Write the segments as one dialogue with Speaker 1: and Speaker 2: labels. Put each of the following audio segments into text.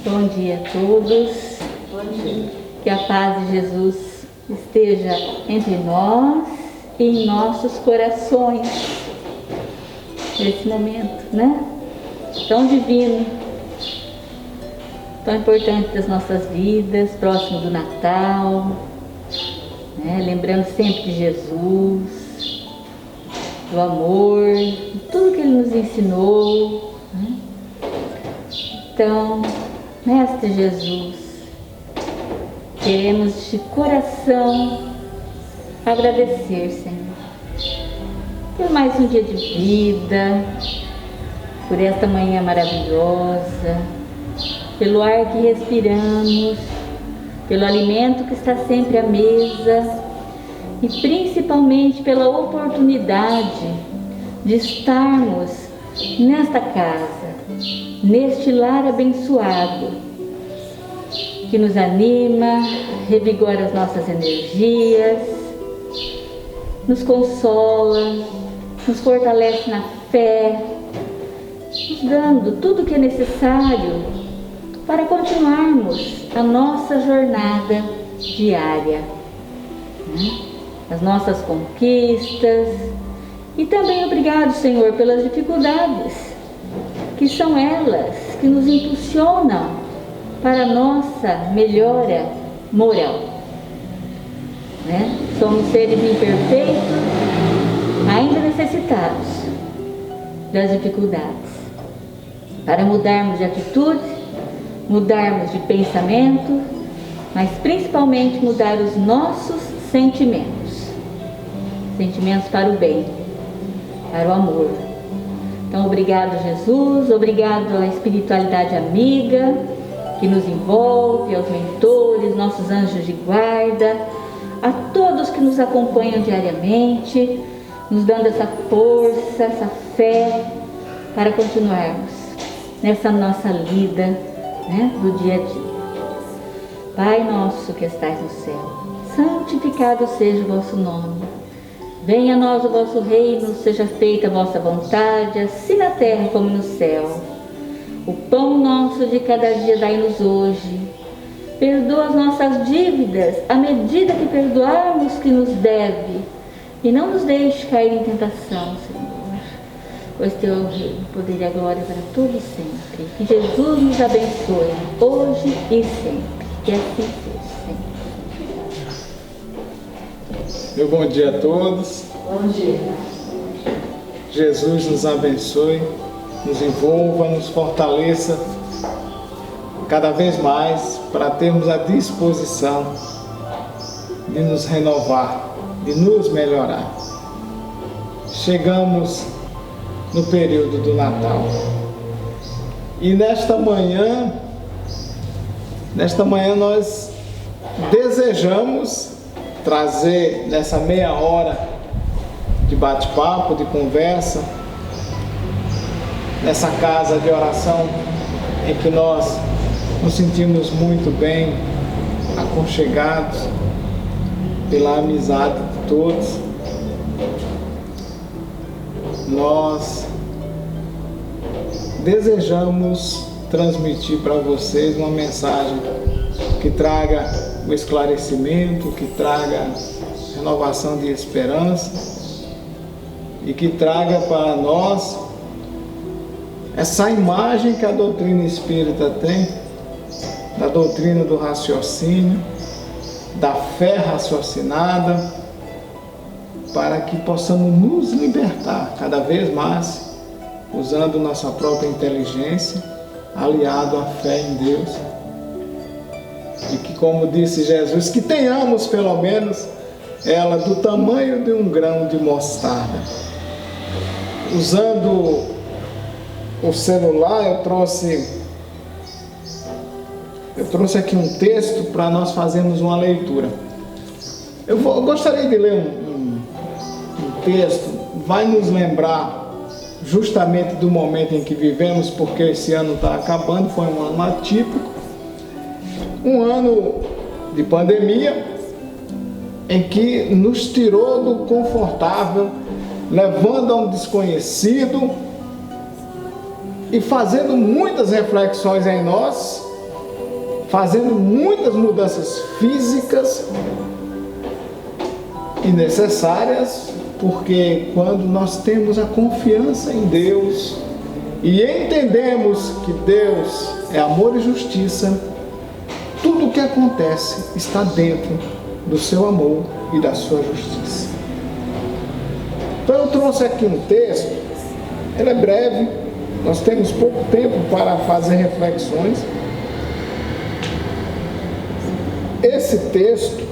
Speaker 1: Bom dia a todos.
Speaker 2: Bom dia.
Speaker 1: Que a paz de Jesus esteja entre nós e em nossos corações. Nesse momento, né? Tão divino, tão importante das nossas vidas, próximo do Natal, né? Lembrando sempre de Jesus, do amor, de tudo que Ele nos ensinou, né? Então, Mestre Jesus, queremos de coração agradecer, Senhor, por mais um dia de vida, por esta manhã maravilhosa, pelo ar que respiramos, pelo alimento que está sempre à mesa e principalmente pela oportunidade de estarmos nesta casa, neste lar abençoado, que nos anima, revigora as nossas energias, nos consola, nos fortalece na fé, nos dando tudo o que é necessário para continuarmos a nossa jornada diária, né? As nossas conquistas. E também obrigado, Senhor, pelas dificuldades, que são elas que nos impulsionam para a nossa melhora moral, né? Somos seres imperfeitos, ainda necessitados das dificuldades, para mudarmos de atitude, mudarmos de pensamento, mas principalmente mudar os nossos sentimentos para o bem, para o amor. Então, obrigado, Jesus, obrigado à espiritualidade amiga que nos envolve, aos mentores, nossos anjos de guarda, a todos que nos acompanham diariamente, nos dando essa força, essa fé para continuarmos nessa nossa lida, né, do dia a dia. Pai nosso que estais no céu, santificado seja o vosso nome. Venha a nós o vosso reino, seja feita a vossa vontade, assim na terra como no céu. O pão nosso de cada dia dai-nos hoje. Perdoa as nossas dívidas, à medida que perdoarmos que nos deve. E não nos deixe cair em tentação, Senhor, pois teu é o reino, o poder e a glória para todos sempre. Que Jesus nos abençoe, hoje e sempre. Que assim seja, Senhor.
Speaker 3: Meu bom dia a todos.
Speaker 2: Bom dia.
Speaker 3: Jesus nos abençoe, nos envolva, nos fortaleça cada vez mais para termos a disposição de nos renovar, de nos melhorar. Chegamos no período do Natal e nesta manhã nós desejamos trazer nessa meia hora de bate-papo, de conversa, nessa casa de oração em que nós nos sentimos muito bem aconchegados pela amizade de todos. Nós desejamos transmitir para vocês uma mensagem que traga o esclarecimento, que traga renovação de esperança e que traga para nós essa imagem que a doutrina espírita tem, da doutrina do raciocínio, da fé raciocinada, para que possamos nos libertar cada vez mais, usando nossa própria inteligência, aliado à fé em Deus. E que, como disse Jesus, que tenhamos pelo menos ela do tamanho de um grão de mostarda. Usando o celular, eu trouxe aqui um texto para nós fazermos uma leitura. Eu gostaria de ler um texto, vai nos lembrar justamente do momento em que vivemos, porque esse ano está acabando, foi um ano atípico, um ano de pandemia, em que nos tirou do confortável, levando a um desconhecido e fazendo muitas reflexões em nós fazendo muitas mudanças físicas e necessárias, porque quando nós temos a confiança em Deus e entendemos que Deus é amor e justiça, tudo o que acontece está dentro do seu amor e da sua justiça. Então eu trouxe aqui um texto, ele é breve, nós temos pouco tempo para fazer reflexões. Esse texto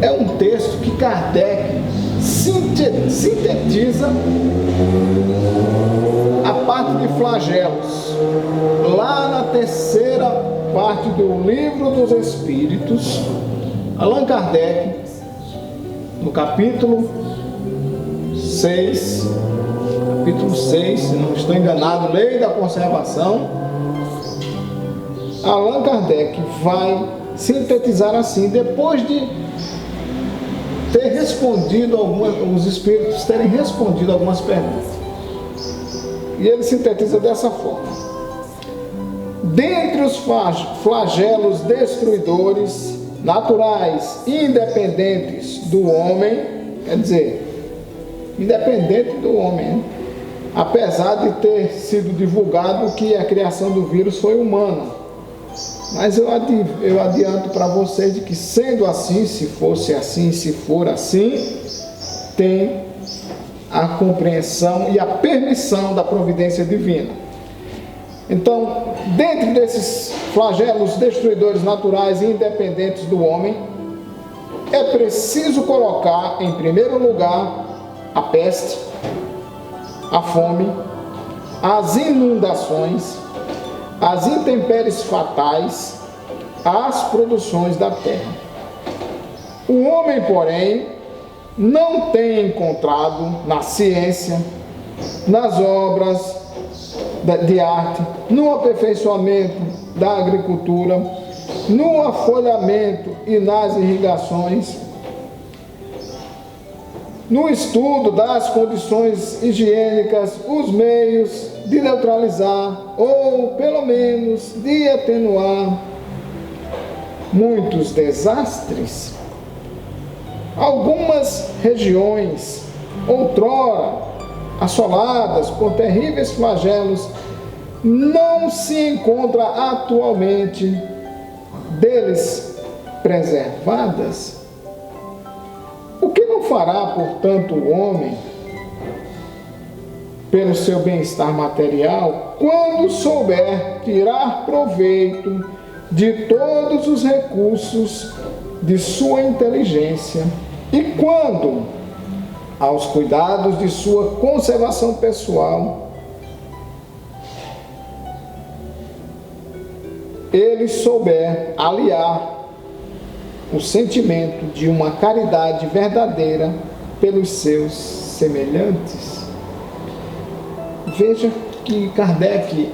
Speaker 3: é um texto que Kardec sintetiza a parte de flagelos. Lá na terceira parte do Livro dos Espíritos, Allan Kardec, no capítulo 6, se não estou enganado, Lei da Conservação, Allan Kardec vai sintetizar assim, depois de ter respondido os espíritos terem respondido algumas perguntas. E ele sintetiza dessa forma: dentre os flagelos destruidores naturais e independentes do homem, quer dizer, independente do homem, né? Apesar de ter sido divulgado que a criação do vírus foi humana. Mas eu adianto para vocês de que, sendo assim, se fosse assim, se for assim, tem a compreensão e a permissão da providência divina. Então, dentro desses flagelos destruidores naturais e independentes do homem, é preciso colocar em primeiro lugar a peste, a fome, as inundações, as intempéries fatais, as produções da terra. O homem, porém, não tem encontrado na ciência, nas obras de arte, no aperfeiçoamento da agricultura, no afolhamento e nas irrigações, no estudo das condições higiênicas, os meios de neutralizar ou, pelo menos, de atenuar muitos desastres. Algumas regiões, outrora assoladas por terríveis flagelos, não se encontram atualmente deles preservadas. O que não fará, portanto, o homem pelo seu bem-estar material quando souber tirar proveito de todos os recursos de sua inteligência e quando, aos cuidados de sua conservação pessoal, ele souber aliar o sentimento de uma caridade verdadeira pelos seus semelhantes? Veja que Kardec,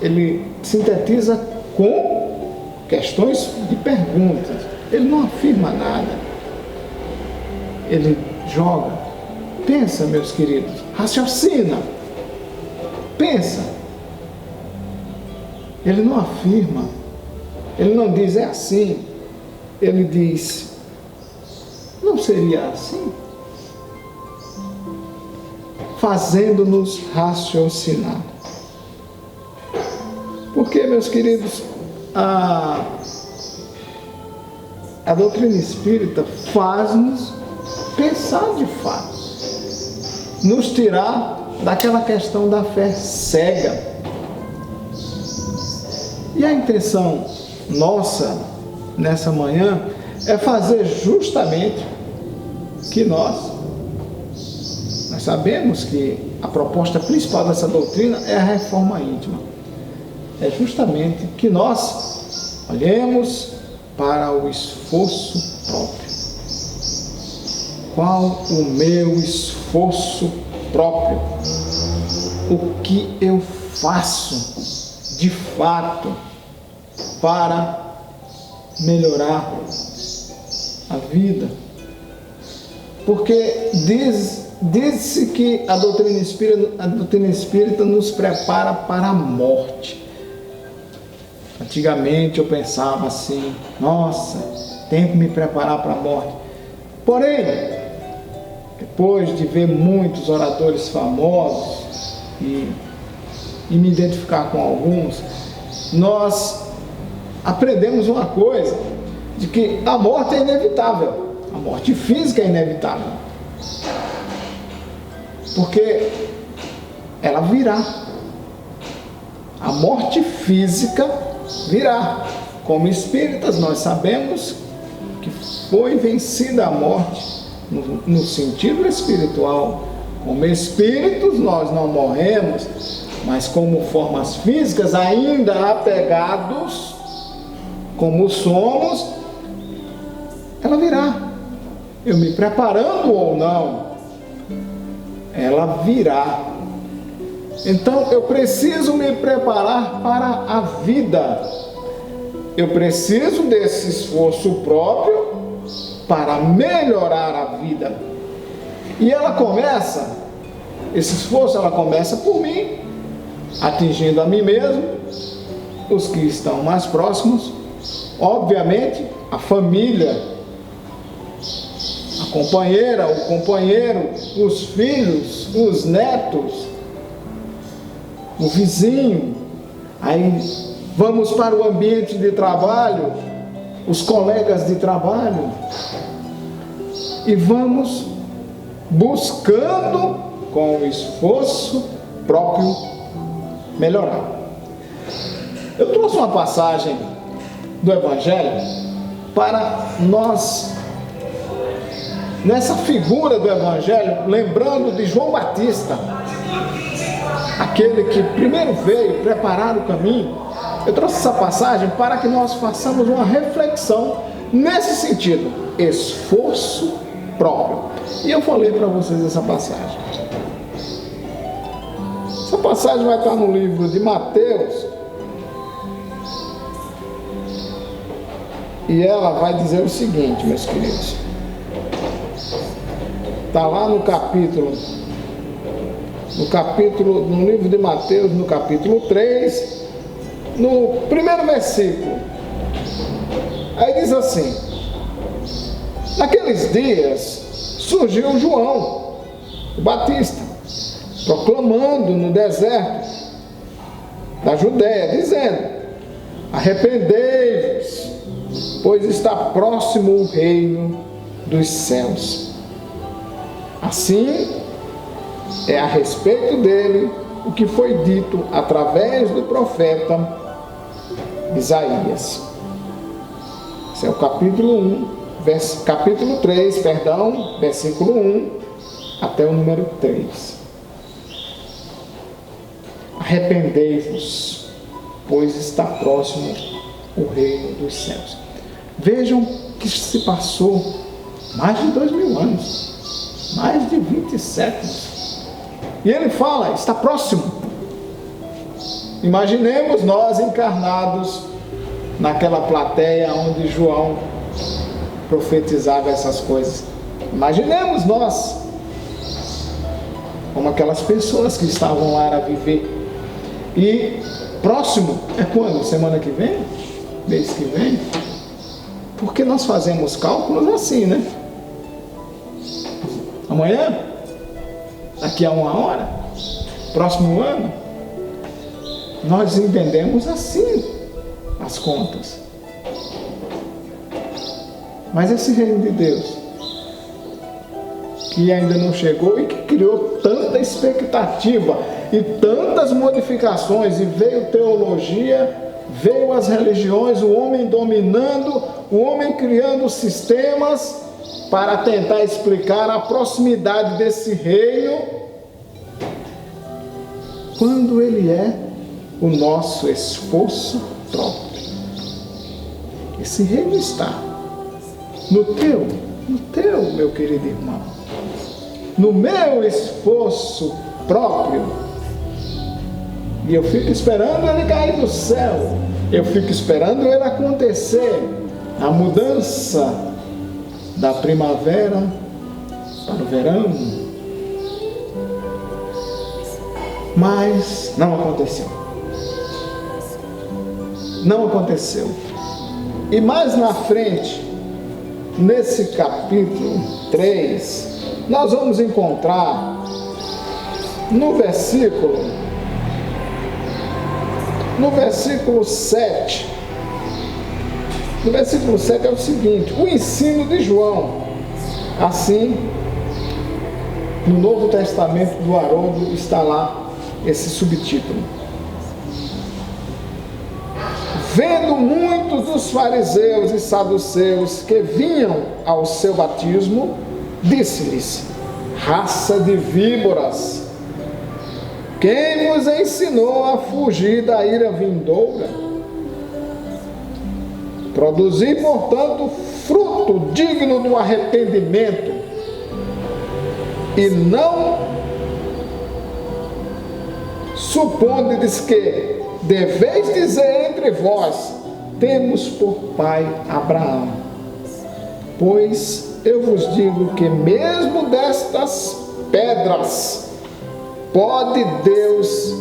Speaker 3: ele sintetiza com questões de perguntas. Ele não afirma nada. Ele joga. Pensa, meus queridos. Raciocina. Pensa. Ele não afirma. Ele não diz é assim. Ele diz, não seria assim? Fazendo-nos raciocinar. Porque, meus queridos, a doutrina espírita faz-nos pensar de fato, nos tirar daquela questão da fé cega. E a intenção nossa nessa manhã é fazer justamente que nós sabemos que a proposta principal dessa doutrina é a reforma íntima. É justamente que nós olhemos para o esforço próprio. Qual o meu esforço próprio? O que eu faço de fato para melhorar a vida? Porque diz-se que a doutrina espírita nos prepara para a morte. Antigamente eu pensava assim, nossa, tenho que me preparar para a morte. Porém, depois de ver muitos oradores famosos e me identificar com alguns, nós aprendemos uma coisa, de que a morte é inevitável, a morte física é inevitável, porque ela virá, a morte física virá. Como espíritas nós sabemos que foi vencida a morte no sentido espiritual. Como espíritos nós não morremos, mas como formas físicas ainda apegados, como somos, ela virá. Eu me preparando ou não, ela virá. Então eu preciso me preparar para a vida. Eu preciso desse esforço próprio para melhorar a vida. E ela começa, esse esforço ela começa por mim, atingindo a mim mesmo, os que estão mais próximos, obviamente a família, a companheira, o companheiro, os filhos, os netos, o vizinho. Aí vamos para o ambiente de trabalho, os colegas de trabalho, e vamos buscando com o esforço próprio melhorar. Eu trouxe uma passagem do Evangelho para nós, nessa figura do Evangelho, lembrando de João Batista, aquele que primeiro veio preparar o caminho. Eu trouxe essa passagem para que nós façamos uma reflexão nesse sentido, esforço próprio. E eu falei para vocês essa passagem. Essa passagem vai estar no livro de Mateus, e ela vai dizer o seguinte, meus queridos. Está lá no livro de Mateus, no capítulo 3, no primeiro versículo. Aí diz assim: naqueles dias surgiu João, o Batista, proclamando no deserto da Judéia, dizendo: arrependei-vos, pois está próximo o reino dos céus. Assim é a respeito dele o que foi dito através do profeta Isaías. Esse é o capítulo 3, versículo 1 até o número 3. Arrependei-vos, pois está próximo o reino dos céus. Vejam que se passou mais de 2000 anos, mais de 20 séculos. E ele fala, está próximo. Imaginemos nós encarnados naquela plateia onde João profetizava essas coisas. Imaginemos nós como aquelas pessoas que estavam lá a viver. E próximo é quando? Semana que vem? Mês que vem? Porque nós fazemos cálculos assim, né? Amanhã? Daqui a 1 hora? Próximo ano? Nós entendemos assim as contas. Mas esse reino de Deus, que ainda não chegou e que criou tanta expectativa e tantas modificações, e veio teologia, veio as religiões, o homem dominando, o homem criando sistemas para tentar explicar a proximidade desse reino, quando ele é o nosso esforço próprio. Esse reino está no teu, meu querido irmão, no meu esforço próprio. E eu fico esperando ele cair do céu, eu fico esperando ele acontecer, a mudança da primavera para o verão. Mas não aconteceu. não aconteceu. E mais na frente, nesse capítulo 3, nós vamos encontrar no versículo 7. No versículo 7 é o seguinte: o ensino de João. Assim, no Novo Testamento do Haroldo está lá esse subtítulo. Vendo muitos dos fariseus e saduceus que vinham ao seu batismo, disse-lhes: raça de víboras, quem vos ensinou a fugir da ira vindoura? Produzi, portanto, fruto digno do arrependimento, e não supondes que deveis dizer entre vós: temos por pai Abraão. Pois eu vos digo que mesmo destas pedras pode Deus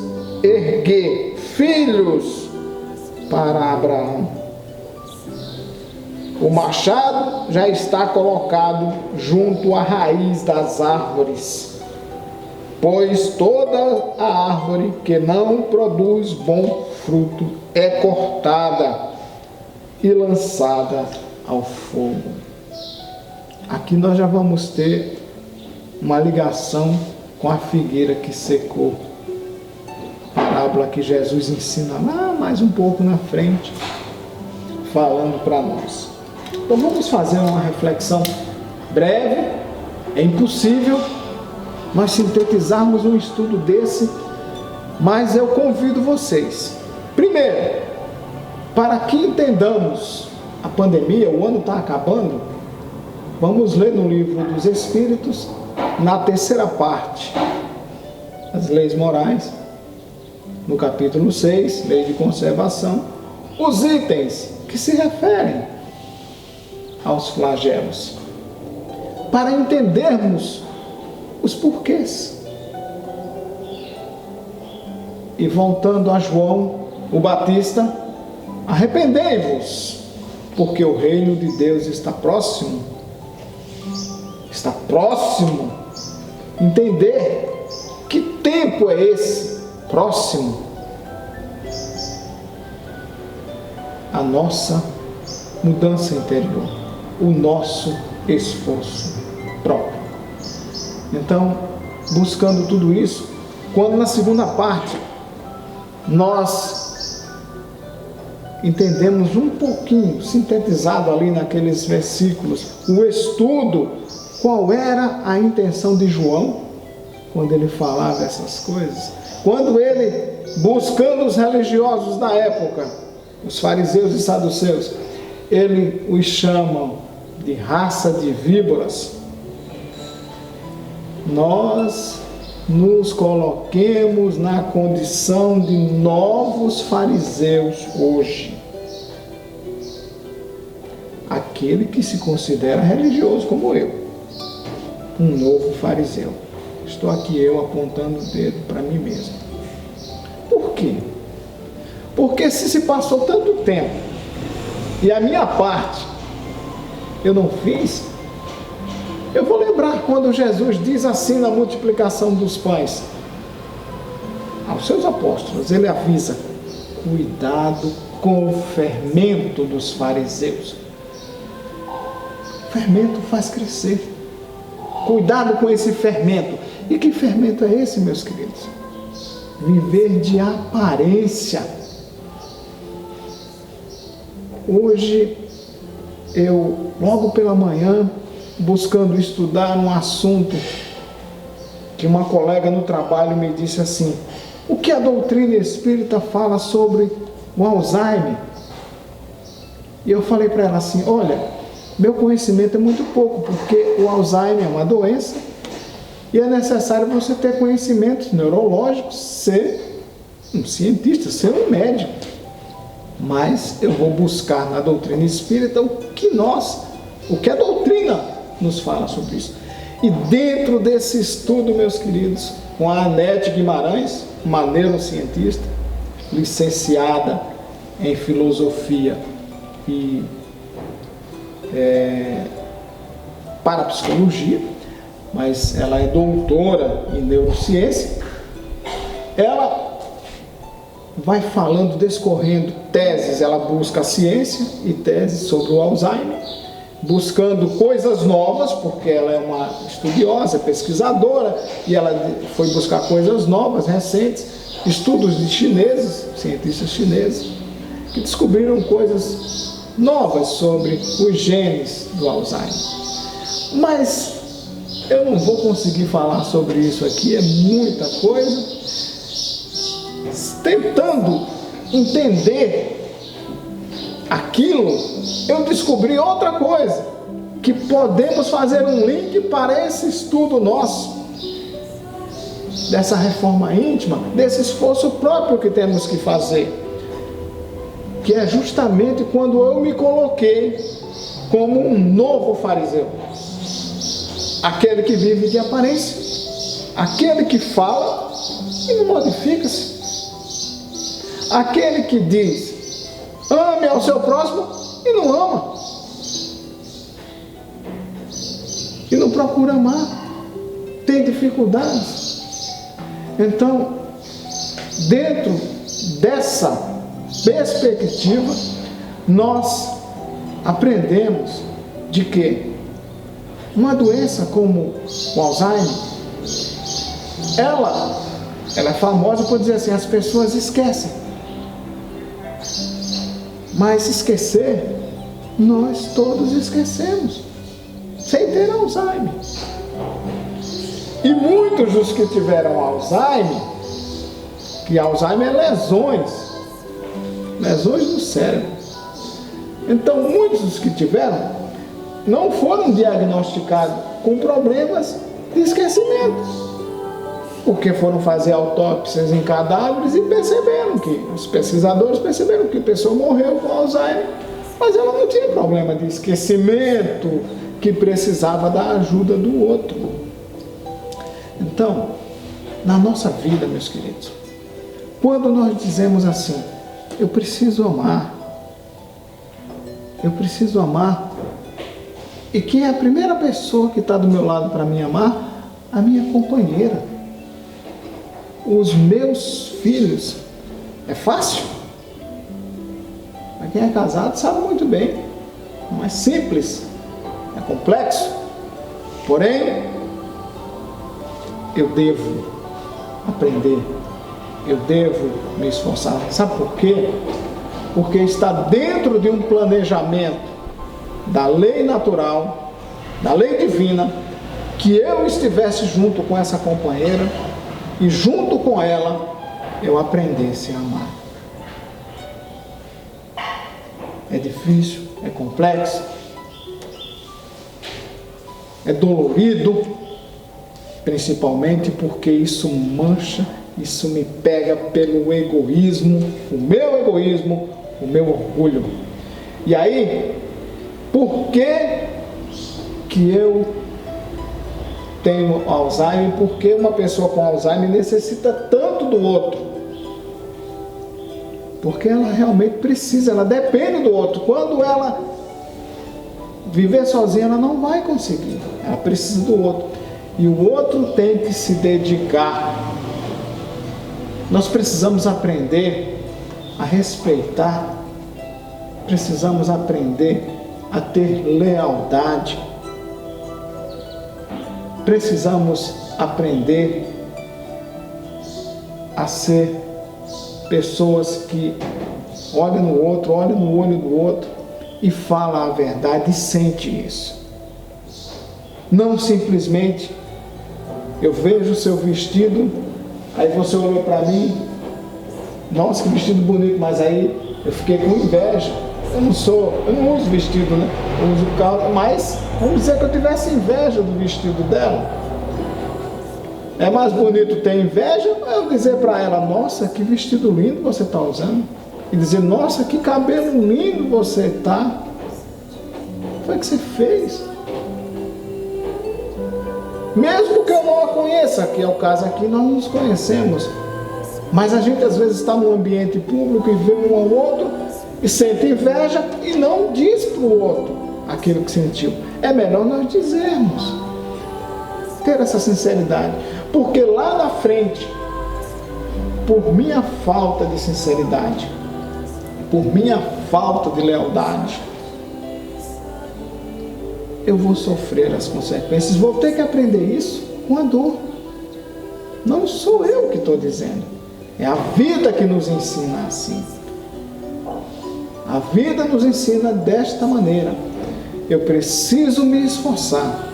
Speaker 3: erguer filhos para Abraão. O machado já está colocado junto à raiz das árvores, pois toda a árvore que não produz bom fruto é cortada e lançada ao fogo. Aqui nós já vamos ter uma ligação com a figueira que secou. Parábola que Jesus ensina lá mais um pouco na frente, falando para nós. Então vamos fazer uma reflexão breve. É impossível nós sintetizarmos um estudo desse, mas eu convido vocês, primeiro, para que entendamos a pandemia. O ano está acabando. Vamos ler no livro dos Espíritos, na terceira parte, as leis morais, no capítulo 6, lei de conservação, os itens que se referem aos flagelos, para entendermos os porquês. E voltando a João o Batista: arrependei-vos, porque o reino de Deus está próximo. Está próximo. Entender que tempo é esse próximo? A nossa mudança interior, o nosso esforço próprio. Então, buscando tudo isso, quando na segunda parte nós entendemos um pouquinho, sintetizado ali naqueles versículos, o estudo, qual era a intenção de João quando ele falava essas coisas, quando ele, buscando os religiosos da época, os fariseus e saduceus, ele os chama de raça de víboras. Nós nos coloquemos na condição de novos fariseus hoje. Aquele que se considera religioso como eu, um novo fariseu. Estou aqui eu apontando o dedo para mim mesmo. Por quê? Porque se passou tanto tempo e a minha parte eu não fiz, eu vou lembrar quando Jesus diz assim na multiplicação dos pães aos seus apóstolos, ele avisa: cuidado com o fermento dos fariseus. O fermento faz crescer. Cuidado com esse fermento. E que fermento é esse, meus queridos? Viver de aparência. Hoje, eu, logo pela manhã, buscando estudar um assunto que uma colega no trabalho me disse assim: o que a doutrina espírita fala sobre o Alzheimer? E eu falei para ela assim: olha, meu conhecimento é muito pouco, porque o Alzheimer é uma doença e é necessário você ter conhecimentos neurológicos, ser um cientista, ser um médico. Mas eu vou buscar na doutrina espírita o que a doutrina nos fala sobre isso. E dentro desse estudo, meus queridos, com a Anete Guimarães, uma neurocientista, licenciada em filosofia e parapsicologia, mas ela é doutora em neurociência. Ela vai falando, descorrendo teses, ela busca a ciência e teses sobre o Alzheimer, buscando coisas novas, porque ela é uma estudiosa, pesquisadora, e ela foi buscar coisas novas, recentes, estudos de chineses, cientistas chineses, que descobriram coisas novas sobre os genes do Alzheimer. Mas eu não vou conseguir falar sobre isso aqui, é muita coisa. Tentando entender aquilo, eu descobri outra coisa, que podemos fazer um link para esse estudo nosso, dessa reforma íntima, desse esforço próprio que temos que fazer, que é justamente quando eu me coloquei como um novo fariseu, aquele que vive de aparência, aquele que fala e não modifica-se, aquele que diz ame ao seu próximo e não ama, e não procura amar, tem dificuldades. Então, dentro dessa perspectiva, nós aprendemos de que uma doença como o Alzheimer, ela é famosa por dizer assim, as pessoas esquecem. Mas esquecer, nós todos esquecemos, sem ter Alzheimer. E muitos dos que tiveram Alzheimer, que Alzheimer é lesões no cérebro. Então, muitos dos que tiveram não foram diagnosticados com problemas de esquecimento, porque foram fazer autópsias em cadáveres e perceberam que, os pesquisadores perceberam que a pessoa morreu com Alzheimer, mas ela não tinha problema de esquecimento que precisava da ajuda do outro. Então, na nossa vida, meus queridos, quando nós dizemos assim, eu preciso amar, e quem é a primeira pessoa que está do meu lado para me amar? A minha companheira, os meus filhos. É fácil? Mas quem é casado sabe muito bem, não é simples, é complexo, porém eu devo aprender, eu devo me esforçar. Sabe por quê? Porque está dentro de um planejamento da lei natural, da lei divina, que eu estivesse junto com essa companheira e junto com ela eu aprendesse a amar. É difícil, é complexo, é dolorido, principalmente porque isso mancha, isso me pega pelo egoísmo, o meu orgulho. E aí, por que eu tenho Alzheimer? Porque uma pessoa com Alzheimer necessita tanto do outro? Porque ela realmente precisa, ela depende do outro. Quando ela viver sozinha, ela não vai conseguir. Ela precisa do outro. E o outro tem que se dedicar. Nós precisamos aprender a respeitar. Precisamos aprender a ter lealdade. Precisamos aprender a ser pessoas que olham no outro, olham no olho do outro e falam a verdade e sentem isso. Não simplesmente eu vejo o seu vestido, aí você olhou para mim, nossa, que vestido bonito, mas aí eu fiquei com inveja. Eu não uso vestido, né? Eu uso calça, mas vamos dizer que eu tivesse inveja do vestido dela. É mais bonito ter inveja ou eu dizer para ela, nossa, que vestido lindo você está usando? E dizer, nossa, que cabelo lindo você está. O que foi que você fez? Mesmo que eu não a conheça, que é o caso aqui, nós nos conhecemos. Mas a gente às vezes está num ambiente público e vê um ao outro e sente inveja e não diz para o outro aquilo que sentiu. É melhor nós dizermos, ter essa sinceridade, porque lá na frente, por minha falta de sinceridade, por minha falta de lealdade, eu vou sofrer as consequências, vou ter que aprender isso com a dor. Não sou eu que estou dizendo, é a vida que nos ensina assim. A vida nos ensina desta maneira. Eu preciso me esforçar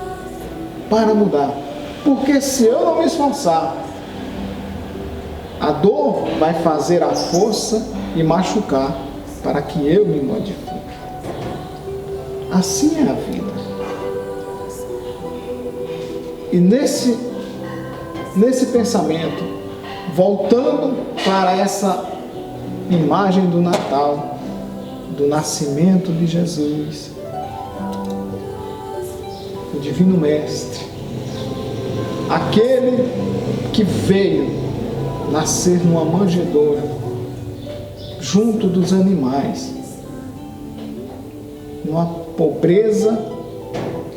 Speaker 3: para mudar, porque se eu não me esforçar, a dor vai fazer a força e machucar para que eu me modifique. Assim é a vida. E nesse pensamento, voltando para essa imagem do Natal, do nascimento de Jesus, o Divino Mestre, aquele que veio nascer numa manjedoura, junto dos animais, numa pobreza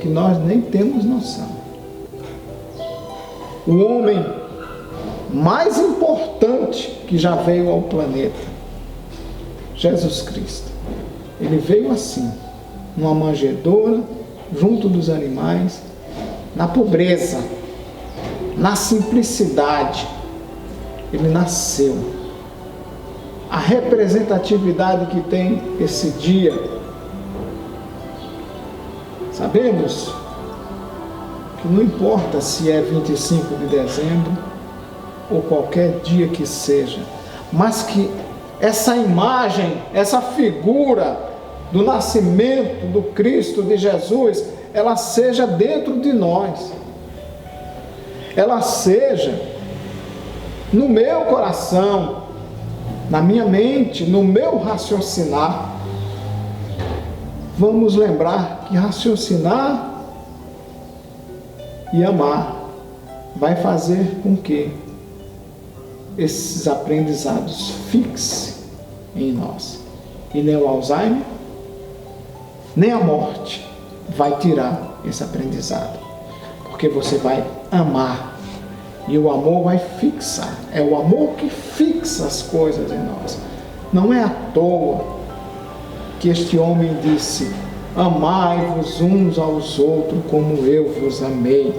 Speaker 3: que nós nem temos noção. O homem mais importante que já veio ao planeta, Jesus Cristo, ele veio assim, numa manjedoura, junto dos animais, na pobreza, na simplicidade, ele nasceu. A representatividade que tem esse dia, sabemos que não importa se é 25 de dezembro ou qualquer dia que seja, mas que essa imagem, essa figura do nascimento do Cristo, de Jesus, ela seja dentro de nós, ela seja no meu coração, na minha mente, no meu raciocinar. Vamos lembrar que raciocinar e amar vai fazer com que esses aprendizados fixem em nós. E nem o Alzheimer, nem a morte vai tirar esse aprendizado, porque você vai amar, e o amor vai fixar. É o amor que fixa as coisas em nós. Não é à toa que este homem disse: amai-vos uns aos outros como eu vos amei.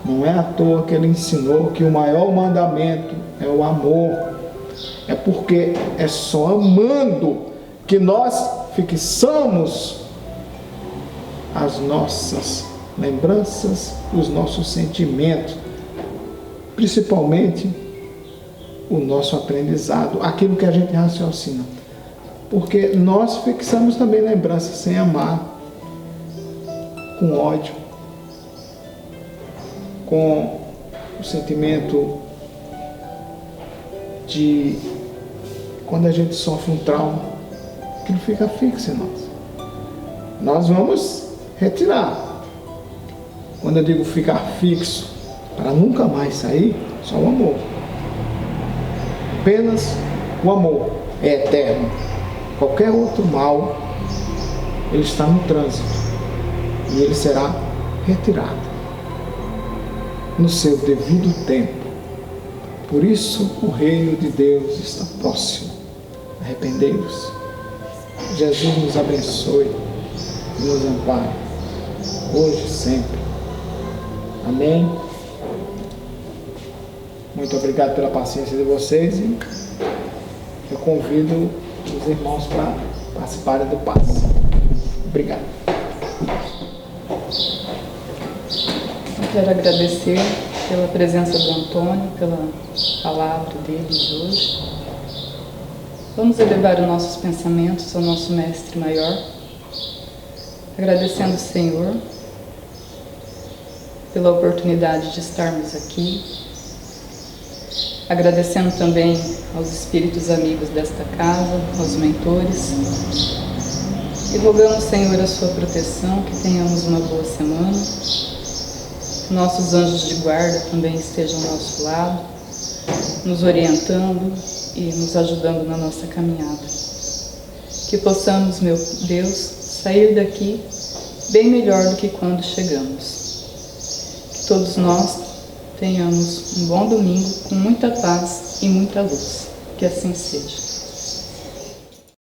Speaker 3: Não é à toa que ele ensinou que o maior mandamento é o amor. É porque é só amando que nós fixamos as nossas lembranças, os nossos sentimentos, principalmente o nosso aprendizado, aquilo que a gente raciocina. Porque nós fixamos também lembranças sem amar, com ódio, com o sentimento de quando a gente sofre um trauma, aquilo fica fixo em nós. Nós vamos retirar. Quando eu digo ficar fixo, para nunca mais sair, só o amor. Apenas o amor é eterno. Qualquer outro mal, ele está no trânsito e ele será retirado no seu devido tempo. Por isso o reino de Deus está próximo. Arrependei-vos. Jesus nos abençoe e nos ampare, hoje e sempre. Amém. Muito obrigado pela paciência de vocês e eu convido os irmãos para participarem do passe. Obrigado.
Speaker 2: Eu quero agradecer pela presença do Antônio, pela palavra dele hoje. Vamos elevar os nossos pensamentos ao nosso Mestre Maior, agradecendo o Senhor pela oportunidade de estarmos aqui, agradecendo também aos espíritos amigos desta casa, aos mentores, e rogamos, Senhor, a sua proteção, que tenhamos uma boa semana, que nossos anjos de guarda também estejam ao nosso lado, nos orientando, e nos ajudando na nossa caminhada. Que possamos, meu Deus, sair daqui bem melhor do que quando chegamos. Que todos nós tenhamos um bom domingo com muita paz e muita luz. Que assim seja.